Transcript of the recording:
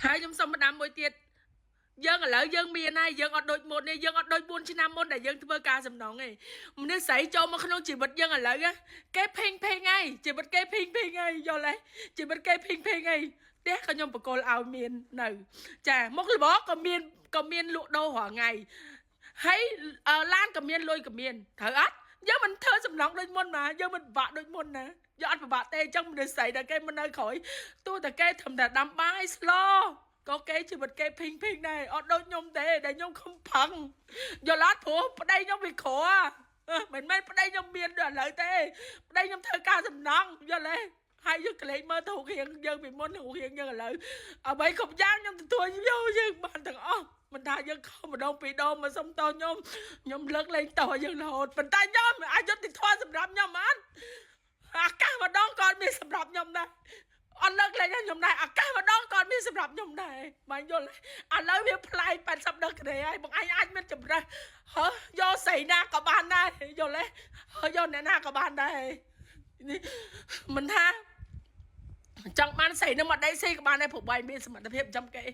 ហើយខ្ញុំសុំម្ដាំមួយទៀតយើងឥឡូវយើងមានហើយយើងអត់ដូចមុនទេយើងអត់ដូច4ឆ្នាំមុនដែលយើងធ្វើការសំណងទេមនុស្សស្រីចូលមកក្នុងជីវិតយើងឥឡូវគេភេងហើយជីវិតគេភេងហើយយល់ទេជីវិតគេភេងហើយផ្ទះក៏ខ្ញុំបកគលឲ្យមាននៅចាមុខរបរក៏មានលក់ដូររាល់ថ្ងៃហើយឡានក៏មានលុយក៏មានត្រូវអត់យើងមិនធ្វើសំណងដូចមុនណាយើងមិនពិបាកដូចមុនណាយើងអត់ពិបាកទេអញ្ចឹងមនុស្សស្រីដែលគេមិននៅក្រោយទោះតែគេធ្វើតែដាំបាយស្លក៏គេជីវិតគេភេងដែរអត់ដូចខ្ញុំទេដែលខ្ញុំខំផឹងយល់អត់ព្រោះប្តីខ្ញុំវាក្រមិនមែនប្តីខ្ញុំមានដូចឥឡូវទេប្តីខ្ញុំធ្វើការសំណងយល់ទេហើយយើងក្លែងមើលទៅរូបរាងយើងពីមុនរូបរាងយើងឥឡូវអ្វីគ្រប់យ៉ាងខ្ញុំទទួលយកយើងបានទាំងអស់មិនថាយើងខំម្ដងពីរដងមកសុំតខ្ញុំលើកលែងតយើងរហូតប៉ុន្តែខ្ញុំអយុត្តិធម៌សម្រាប់ខ្ញុំអត់អាកាសម្ដងក៏មានសម្រាប់ខ្ញុំដែរអត់លើកលែងខ្ញុំដែរអាកាសម្ដងក៏មានសម្រាប់ខ្ញុំដែរបានយល់ឥឡូវវាប្លែក80ដឺក្រេហើយបងឯងអាចមានចម្រេះយកស្រីណាក៏បានដែរយល់ទេយកអ្នកណាក៏បានដែរមិនថាចង់បានស្រីនឹងមកដៃស៊ីក៏បានដែរព្រោះបាយមានសមត្ថភាពចាំគេ